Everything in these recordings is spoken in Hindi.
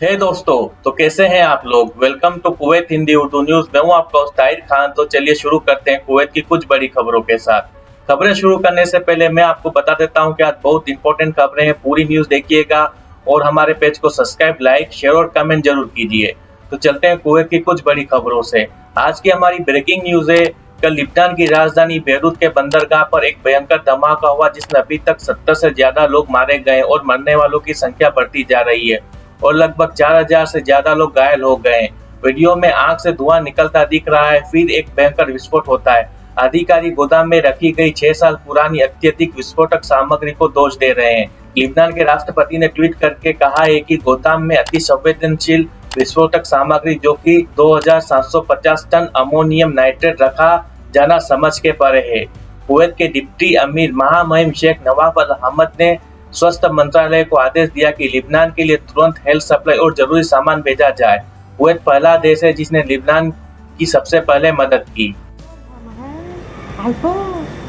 हे दोस्तों, तो कैसे हैं आप लोग। Welcome to Kuwait Hindi Urdu news. मैं हूं आपका होस्ट ताहिर खान। तो चलिए शुरू करते हैं कुवैत की कुछ बड़ी खबरों के साथ। खबरें शुरू करने से पहले मैं आपको बता देता हूं कि आज बहुत इंपॉर्टेंट खबरें हैं। पूरी न्यूज देखिएगा और हमारे पेज को सब्सक्राइब, लाइक, शेयर और कमेंट जरूर कीजिए। तो चलते हैं कुवैत की कुछ बड़ी खबरों से। आज की हमारी ब्रेकिंग न्यूज है। कल लिब्नान की राजधानी बेरूत के बंदरगाह पर एक भयंकर धमाका हुआ, जिसमें अभी तक 70 से ज्यादा लोग मारे गए और मरने वालों की संख्या बढ़ती जा रही है और लगभग 4000 से ज्यादा लोग घायल हो गए। वीडियो में आग से धुआं निकलता दिख रहा है, फिर एक भयंकर विस्फोट होता है। अधिकारी गोदाम में रखी गई 6 साल पुरानी अत्यधिक विस्फोटक सामग्री को दोष दे रहे हैं। लिब्नान के राष्ट्रपति ने ट्वीट करके कहा है कि गोदाम में अति संवेदनशील विस्फोटक सामग्री जो कि 2750 टन अमोनियम नाइट्रेट रखा जाना समझ के परे है। कुवैत के डिप्टी अमीर महामहिम शेख नवाफ अल अहमद ने स्वास्थ्य मंत्रालय को आदेश दिया कि लिब्नान के लिए तुरंत हेल्थ सप्लाई और जरूरी सामान भेजा जाए। कुवैत पहला देश है जिसने लिब्नान की सबसे पहले मदद की।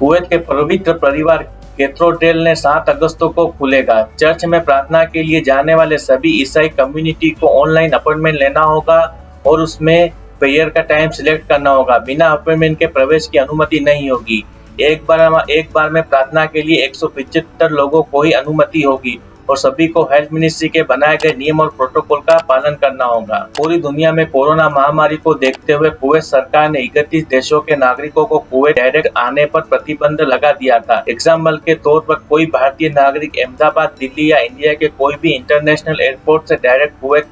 कुवैत के पवित्र परिवार कैथेड्रल ने 7 अगस्त को खुलेगा। चर्च में प्रार्थना के लिए जाने वाले सभी ईसाई कम्युनिटी को ऑनलाइन अपॉइंटमेंट लेना होगा और उसमें प्रेयर का टाइम सिलेक्ट करना होगा। बिना अपॉइंटमेंट के प्रवेश की अनुमति नहीं होगी। एक बार में प्रार्थना के लिए 175 लोगों को ही अनुमति होगी और सभी को हेल्थ मिनिस्ट्री के बनाए गए नियम और प्रोटोकॉल का पालन करना होगा। पूरी दुनिया में कोरोना महामारी को देखते हुए कुवैत सरकार ने 31 देशों के नागरिकों को कुवैत डायरेक्ट आने पर प्रतिबंध लगा दिया था। एग्जाम्पल के तौर पर कोई भारतीय नागरिक अहमदाबाद, दिल्ली या इंडिया के कोई भी इंटरनेशनल एयरपोर्ट से डायरेक्ट कुवैत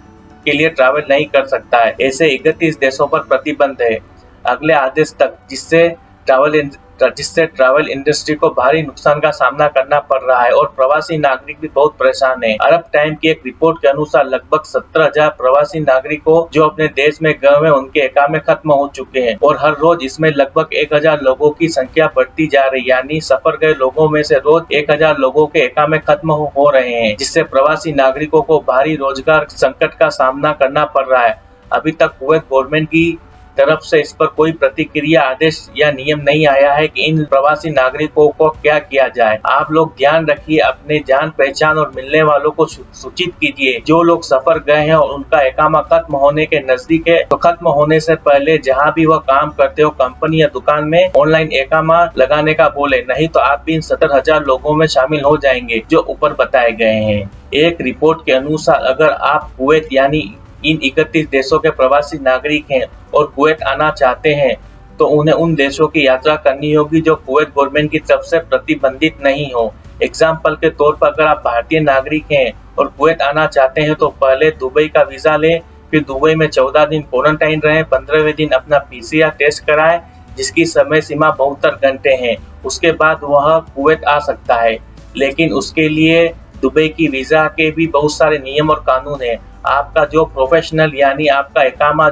के लिए ट्रैवल नहीं कर सकता है। ऐसे 31 देशों पर प्रतिबंध है अगले आदेश तक, जिससे ट्रैवल इंडस्ट्री को भारी नुकसान का सामना करना पड़ रहा है और प्रवासी नागरिक भी बहुत परेशान हैं। अरब टाइम की एक रिपोर्ट के अनुसार लगभग 17,000 प्रवासी नागरिकों जो अपने देश में गए हुए उनके इकामे खत्म हो चुके हैं और हर रोज इसमें लगभग 1000 लोगों की संख्या बढ़ती जा रही है। यानी सफर गए लोगों में से रोज 1000 लोगों के इकामे खत्म हो रहे हैं, जिससे प्रवासी नागरिकों को भारी रोजगार संकट का सामना करना पड़ रहा है। अभी तक कुवैत गवर्नमेंट की तरफ से इस पर कोई प्रतिक्रिया, आदेश या नियम नहीं आया है कि इन प्रवासी नागरिकों को क्या किया जाए। आप लोग ध्यान रखिए, अपने जान पहचान और मिलने वालों को सूचित कीजिए। जो लोग सफर गए हैं और उनका इकामा खत्म होने के नजदीक है तो खत्म होने से पहले जहां भी वह काम करते हो कंपनी या दुकान में ऑनलाइन इकामा लगाने का बोले, नहीं तो आप भी इन 70,000 लोगों में शामिल हो जाएंगे जो ऊपर बताए गए हैं। एक रिपोर्ट के अनुसार अगर आप कुवैत यानी इन 31 देशों के प्रवासी नागरिक हैं और कुवैत आना चाहते हैं तो उन्हें उन देशों की यात्रा करनी होगी जो कुवैत गवर्नमेंट की तरफ से प्रतिबंधित नहीं हो। एग्जाम्पल के तौर पर अगर आप भारतीय नागरिक हैं और कुवैत आना चाहते हैं तो पहले दुबई का वीजा लें, फिर दुबई में 14 दिन क्वारंटाइन रहें, 15वें दिन अपना PCR टेस्ट कराएं जिसकी समय सीमा 72 घंटे है। उसके बाद वह कुवैत आ सकता है, लेकिन उसके लिए दुबई की वीजा के भी बहुत सारे नियम और कानून है। आपका जो प्रोफेशनल यानी आपका इकामा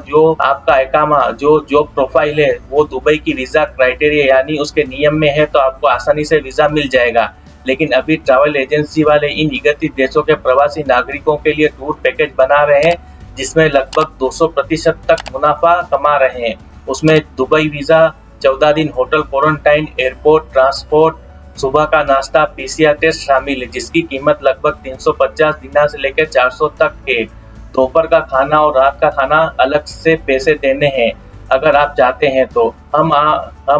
जो जॉब प्रोफाइल है वो दुबई की वीजा क्राइटेरिया यानी उसके नियम में है तो आपको आसानी से वीजा मिल जाएगा। लेकिन अभी ट्रैवल एजेंसी वाले इन 31 देशों के प्रवासी नागरिकों के लिए टूर पैकेज बना रहे हैं जिसमें लगभग 200% तक मुनाफा कमा रहे हैं। उसमें दुबई वीजा, 14 दिन होटल क्वारंटाइन, एयरपोर्ट ट्रांसपोर्ट, सुबह का नाश्ता, PCR टेस्ट शामिल है जिसकी कीमत लगभग 350 दिनार से लेकर 400 तक है। दोपहर का खाना और रात का खाना अलग से पैसे देने हैं अगर आप चाहते हैं तो। हम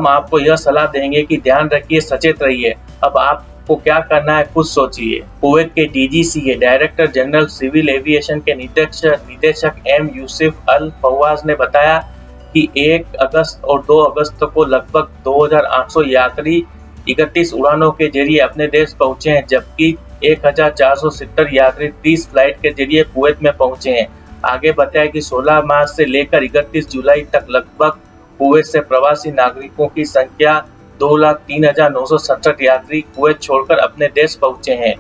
आपको यह सलाह देंगे कि ध्यान रखिए, सचेत रहिए। अब आपको क्या करना है खुद सोचिए। कुवैत के DGCA director general civil aviation के निदेशक M यूसुफ अल फवाज ने बताया कि 1 अगस्त और 2 अगस्त को लगभग 2800 यात्री 31 उड़ानों के जरिए अपने देश पहुंचे हैं, जबकि 1470 यात्री 30 फ्लाइट के जरिए कुवैत में पहुंचे हैं। आगे बताया कि 16 मार्च से लेकर 31 जुलाई तक लगभग कुवैत से प्रवासी नागरिकों की संख्या 2,03,967 यात्री कुवैत छोड़कर अपने देश पहुंचे हैं।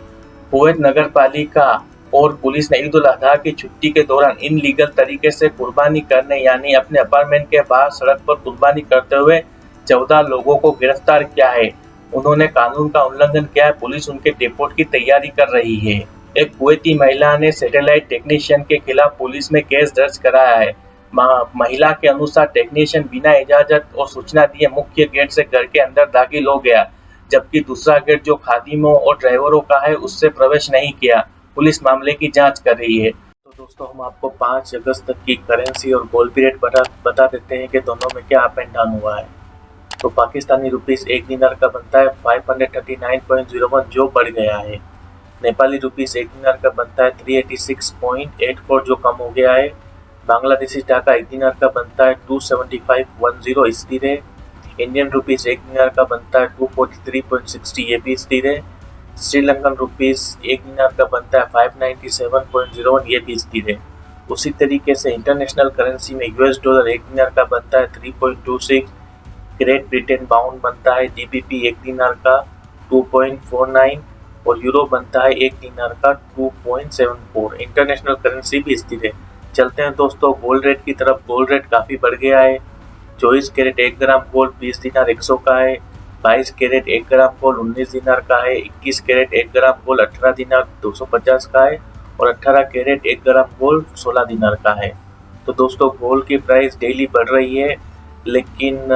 कुवैत नगर पालिका और पुलिस ने ईद उल अजहा की छुट्टी के दौरान इनलीगल तरीके से कुर्बानी करने यानी अपने अपार्टमेंट के बाहर सड़क पर कुर्बानी करते हुए 14 लोगों को गिरफ्तार किया है। उन्होंने कानून का उल्लंघन किया है। पुलिस उनके डिपोर्ट की तैयारी कर रही है। एक कुवैती महिला ने सैटेलाइट टेक्नीशियन के खिलाफ पुलिस में केस दर्ज कराया है। महिला के अनुसार टेक्नीशियन बिना इजाजत और सूचना दिए मुख्य गेट से घर के अंदर दाखिल हो गया, जबकि दूसरा गेट जो खादिमों और ड्राइवरों का है उससे प्रवेश नहीं किया। पुलिस मामले की जांच कर रही है। तो दोस्तों, हम आपको 5 अगस्त तक की करेंसी और गोल्ड रेट बता देते हैं कि दोनों में क्या अप एंड डाउन हुआ है। तो पाकिस्तानी रुपीस 1 दिनार का बनता है 539.01 जो बढ़ गया है। नेपाली रुपीस 1 दिनार का बनता है 386.84 जो कम हो गया है। बांग्लादेशी टाका 1 दिनार का बनता है 275.10 स्थिर है। इंडियन रुपीस 1 दिनार का बनता है 243.60 ये भी स्थिर है। श्रीलंकन रुपीस 1 दिनार का बनता है 597.01 ये भी स्थिर है। उसी तरीके से इंटरनेशनल करेंसी में यूएस डॉलर 1 दिनार का बनता है 3.26, ग्रेट ब्रिटेन पाउंड बनता है जीबीपी 1 दिनार का 2.49 और यूरो बनता है 1 दिनार का 2.74। इंटरनेशनल करेंसी भी स्थिर है। चलते हैं दोस्तों गोल्ड रेट की तरफ। गोल्ड रेट काफ़ी बढ़ गया है। 24 कैरेट 1 ग्राम गोल्ड 20 दिनार 100 का है। 22 कैरेट 1 ग्राम गोल्ड 19 दिनार का है। 21 कैरेट 1 ग्राम गोल्ड 18 दिनार 250 का है और 18 कैरेट 1 ग्राम गोल्ड 16 दिनार का है। तो दोस्तों गोल्ड की प्राइस डेली बढ़ रही है, लेकिन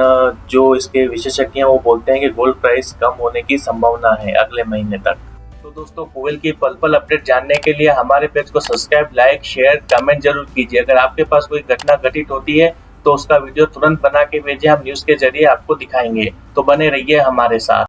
जो इसके विशेषज्ञ हैं वो बोलते हैं कि गोल्ड प्राइस कम होने की संभावना है अगले महीने तक। तो दोस्तों कुवैत की पल अपडेट जानने के लिए हमारे पेज को सब्सक्राइब, लाइक, शेयर, कमेंट जरूर कीजिए। अगर आपके पास कोई घटना घटित होती है तो उसका वीडियो तुरंत बना के भेजिए, हम न्यूज़ के जरिए आपको दिखाएंगे। तो बने रहिए हमारे साथ।